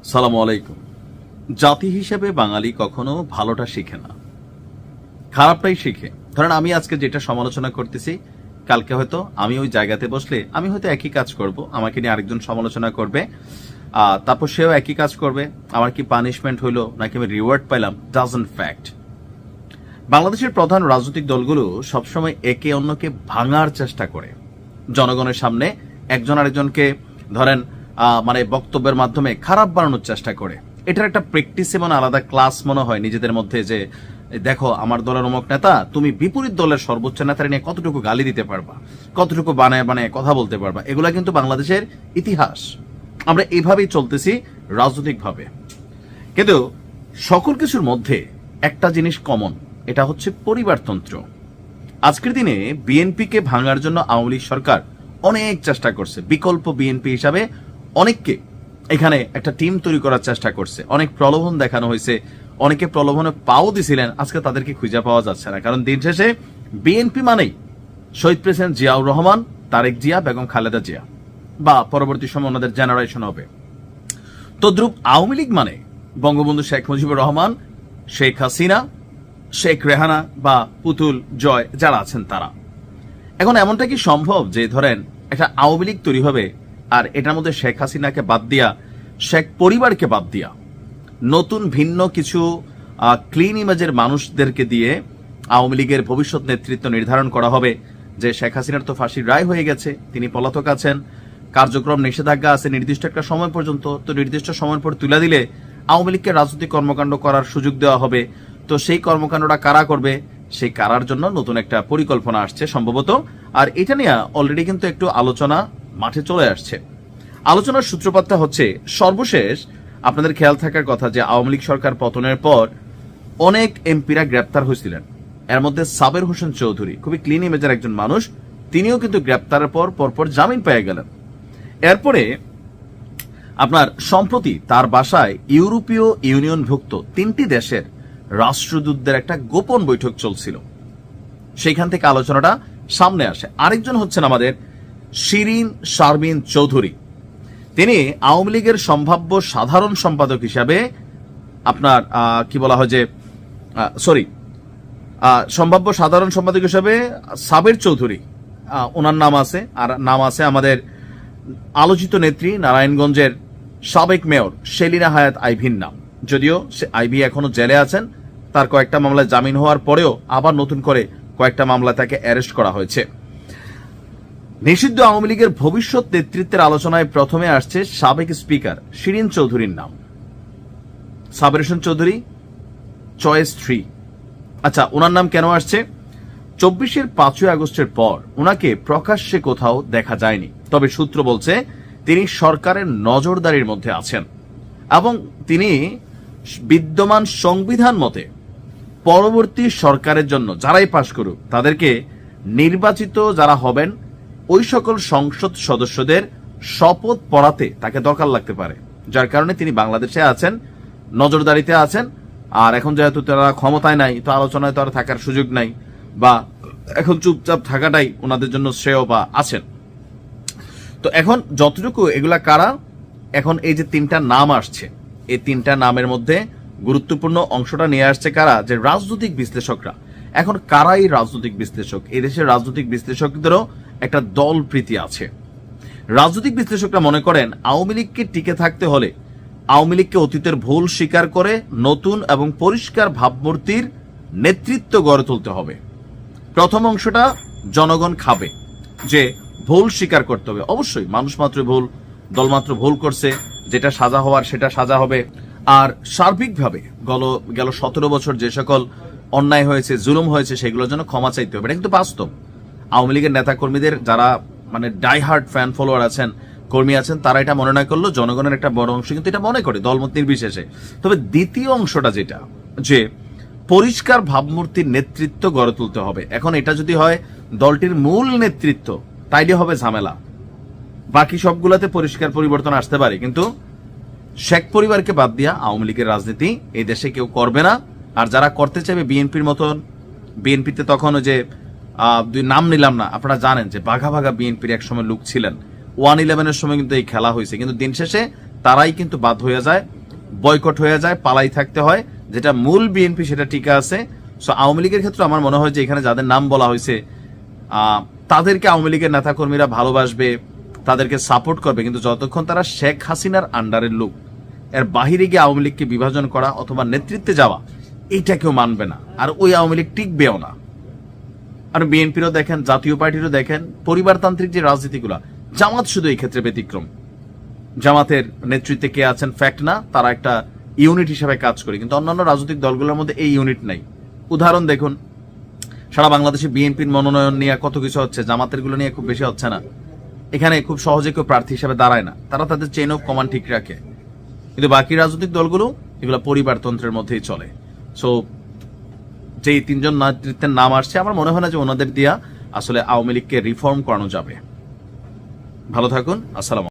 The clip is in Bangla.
সালামু আলাইকুম। জাতি হিসেবে বাঙালি কখনো ভালোটা শিখে না, খারাপটাই শিখে। ধরেন আমি আজকে যেটা সমালোচনা করতেছি, কালকে হয়তো আমি ওই জায়গাতে বসলে আমি হয়তো একই কাজ করব, আমাকে নিয়ে আরেকজন সমালোচনা করবে, তারপর সেও একই কাজ করবে। আমার কি পানিশমেন্ট হইলো নাকি আমি রিওয়ার্ড পাইলাম, ডাজন্ট ফ্যাক্ট। বাংলাদেশের প্রধান রাজনৈতিক দলগুলো সবসময় একে অন্যকে ভাঙার চেষ্টা করে, জনগণের সামনে একজন আরেকজনকে ধরেন মানে বক্তব্যের মাধ্যমে খারাপ বানানোর চেষ্টা করে। এটার একটা প্র্যাকটিস এবং আলাদা ক্লাস মনে হয় নিজেদের মধ্যে, যে দেখো আমার দলের অমুক নেতা, তুমি বিপরীত দলের সর্বোচ্চ নেতার নিয়ে কতটুকু গালি দিতে পারবা, কতটুকু বানায় বানায় কথা বলতে পারবা। এগুলা কিন্তু বাংলাদেশের ইতিহাস। আমরা এইভাবেই চলতেছি রাজনৈতিকভাবে। কিন্তু সকল কিছুর মধ্যে একটা জিনিস কমন, এটা হচ্ছে পরিবারতন্ত্র। আজকের দিনে বিএনপিকে ভাঙার জন্য আওয়ামী লীগ সরকার অনেক চেষ্টা করছে, বিকল্প বিএনপি হিসাবে অনেককে এখানে একটা টিম তৈরি করার চেষ্টা করছে, অনেক প্রলোভন দেখানো হয়েছে, অনেকে প্রলোভনে পাও দিছিলেন, আজকে তাদেরকে খুঁজে পাওয়া যাচ্ছে না। কারণ দিন শেষে বিএনপি মানেই শহীদ প্রেসিডেন্ট জিয়াউর রহমান, তারেক জিয়া, বেগম খালেদা জিয়া, বা পরবর্তী সময় ওনাদের জেনারেশন হবে। তদ্রুপ আওয়ামী লীগ মানে বঙ্গবন্ধু শেখ মুজিবুর রহমান, শেখ হাসিনা, শেখ রেহানা বা পুতুল জয় যারা আছেন তারা। এখন এমনটা কি সম্ভব যে ধরেন একটা আওয়ামী লীগ তৈরি হবে আর এটার মধ্যে শেখ হাসিনাকে বাদ দিয়া, শেখ পরিবারকে বাদ দিয়া, নতুন ভিন্ন কিছু ক্লিন ইমেজের মানুষদেরকে দিয়ে আওয়ামী লীগের ভবিষ্যৎ নেতৃত্ব নির্ধারণ করা হবে? যে শেখ হাসিনার তো ফাঁসির রায় হয়ে গেছে, তিনি পলাতক আছেন, কার্যক্রম নিষেধাজ্ঞা আছে নির্দিষ্ট একটা সময় পর্যন্ত, তো নির্দিষ্ট সময়ের পর তুলে দিলে আওয়ামী লীগকে রাজনৈতিক কর্মকাণ্ড করার সুযোগ দেওয়া হবে। তো সেই কর্মকাণ্ডটা কারা করবে, সেই কারার জন্য নতুন একটা পরিকল্পনা আসছে সম্ভবত। আর এটা নিয়ে অলরেডি কিন্তু একটু আলোচনা মাঠে চলে আসছে। আলোচনার সূত্রপাতটা হচ্ছে সর্বশেষ আপনাদের খেয়াল থাকার কথা যে আওয়ামী লীগ সরকার পতনের পর অনেক এমপিরা গ্রেপ্তার হয়েছিলেন। এর মধ্যে সাবের হোসেন চৌধুরী, খুবই ক্লিন ইমেজের একজন মানুষ, তিনিও কিন্তু গ্রেপ্তারের পর পরপর জামিন পেয়ে গেলেন। এরপরে আপনার সম্প্রতি তার বাসায় ইউরোপীয় ইউনিয়নভুক্ত 3টি দেশের রাষ্ট্রদূতদের একটা গোপন বৈঠক চলছিল, সেইখান থেকে আলোচনাটা সামনে আসে। আরেকজন হচ্ছেন আমাদের শিরিন শারমিন চৌধুরী, তিনি আওয়ামী লীগের সম্ভাব্য সাধারণ সম্পাদক হিসাবে আপনার কি বলা হয় যে সম্ভাব্য সাধারণ সম্পাদক হিসাবে সাবের চৌধুরী ওনার নাম আছে, আর নাম আছে আমাদের আলোচিত নেত্রী নারায়ণগঞ্জের সাবেক মেয়র সেলিনা হায়াত আইভির নাম। যদিও আইভি এখনো জেলে আছেন, তার কয়েকটা মামলায় জামিন হওয়ার পরেও আবার নতুন করে কয়েকটা মামলা তাকে অ্যারেস্ট করা হয়েছে। নিষিদ্ধ আওয়ামী লীগের ভবিষ্যৎ নেতৃত্বের আলোচনায় প্রথমে আসছে সাবেক স্পিকার শিরিন চৌধুরীর নাম। সাবের হোসেন চৌধুরী চয়েস 3। আচ্ছা, ওনার নাম কেন আসছে? 24-এর 5ই আগস্টের পর ওনাকে প্রকাশ্যে কোথাও দেখা যায়নি, তবে সূত্র বলছে তিনি সরকারের নজরদারির মধ্যে আছেন এবং তিনি বিদ্যমান সংবিধান মতে পরবর্তী সরকারের জন্য যারাই পাশ করুক তাদেরকে নির্বাচিত যারা হবেন ওই সকল সংসদ সদস্যদের শপথ পড়াতে তাকে দরকার লাগতে পারে, যার কারণে তিনি বাংলাদেশে আছেন, নজরদারিতে আছেন। আর এখন যেহেতু তারা ক্ষমতায় নাই, তো আলোচনায় তো আর থাকার সুযোগ নাই, বা এখন চুপচাপ থাকাটাই ওনাদের জন্য শ্রেয় বা আছেন। তো এখন যতটুকু এগুলা কারা, এখন এই যে 3টা নাম আসছে, এই 3টা নামের মধ্যে গুরুত্বপূর্ণ অংশটা নিয়ে আসছে কারা, যে রাজনৈতিক বিশ্লেষকরা। এখন কারাই রাজনৈতিক বিশ্লেষক? এই দেশের রাজনৈতিক বিশ্লেষকদেরও একটা দল প্রীতি আছে। রাজনৈতিক বিশ্লেষকরা মনে করেন আওয়ামী লীগকে টিকে থাকতে হলে আওয়ামী লীগকে অতীতের ভুল স্বীকার করে নতুন এবং পরিষ্কার ভাবমূর্তির নেতৃত্ব গড়ে তুলতে হবে। প্রথম অংশটা জনগণ খাবে, যে ভুল স্বীকার করতে হবে। অবশ্যই মানুষ মাত্র ভুল, দলমাত্র ভুল করছে, যেটা সাজা হওয়ার সেটা সাজা হবে। আর সার্বিকভাবে গেল 17 বছর যে সকল অন্যায় হয়েছে, জুলুম হয়েছে, সেগুলোর জন্য ক্ষমা চাইতে হবে। এটা কিন্তু বাস্তব। আওয়ামী লীগের নেতা কর্মীদের যারা মানে ডাইহার্ড ফ্যান ফলোয়ার আছেন, কর্মী আছেন, তারা এটা মনে না করলেও জনগণের একটা বড় অংশ কিন্তু এটা মনে করে, দলমত নির্বিশেষে। তবে দ্বিতীয় অংশটা যেটা, যে পরিষ্কার ভাবমূর্তির নেতৃত্ব গড়ে তুলতে হবে, এখন এটা যদি হয় দলটির মূল নেতৃত্ব, তাইলে হবে ঝামেলা। বাকি সবগুলাতে পরিষ্কার পরিবর্তন আসতে পারে, কিন্তু শেখ পরিবারকে বাদ দিয়া আওয়ামী লীগের রাজনীতি এই দেশে কেউ করবে না। আর যারা করতে চাইবে বিএনপির মতন, বিএনপিতে তখন ওই যে নাম নিলাম না, আপনারা জানেন যে বাঘা বাঘা বিএনপির এক সময় লোক ছিলেন, 111-এর সময় কিন্তু এই খেলা হয়েছে, কিন্তু দিন শেষে তারাই কিন্তু বাদ হয়ে যায়, বয়কট হয়ে যায়, পালাই থাকতে হয়। যেটা মূল বিএনপি সেটা টিকে আছে। সো আওয়ামী লীগের ক্ষেত্রে আমার মনে হয় যে এখানে যাদের নাম বলা হয়েছে তাদেরকে আওয়ামী লীগের নেতাকর্মীরা ভালোবাসবে, তাদেরকে সাপোর্ট করবে, কিন্তু যতক্ষণ তারা শেখ হাসিনার আন্ডারের লোক, এর বাহিরে গিয়ে আওয়ামী লীগকে বিভাজন করা অথবা নেতৃত্বে যাওয়া, এইটা কেউ মানবে না, আর ওই আওয়ামী লীগ টিকবেও না। আর বিএনপিরও দেখেন, জাতীয় পার্টিরও দেখেন, পরিবারতান্ত্রিক যে রাজনীতিগুলা, জামাত শুধু এই ক্ষেত্রে ব্যতিক্রম। জামাতের নেতৃত্বে কে আছেন ফ্যাক্ট না, তারা একটা ইউনিট হিসেবে কাজ করে, কিন্তু অন্যান্য রাজনৈতিক দলগুলোর মধ্যে এই ইউনিট নাই। উদাহরণ দেখুন, সারা বাংলাদেশে বিএনপির মনোনয়ন নিয়ে কত কিছু হচ্ছে, জামাতের গুলো নিয়ে খুব বেশি হচ্ছে না। এখানে খুব সহজে কেউ প্রার্থী হিসেবে দাঁড়ায় না, তারা তাদের চেইন অফ কমান্ড ঠিক রাখে। কিন্তু বাকি রাজনৈতিক দলগুলো এগুলো পরিবারতন্ত্রের মধ্যেই চলে। সো যেই তিনজন নেতৃত্বের নাম আসছে, আমার মনে হয় না যে ওনাদের দিয়া আসলে আওয়ামী লীগকে রিফর্ম করানো যাবে। ভালো থাকুন, আসসালাম।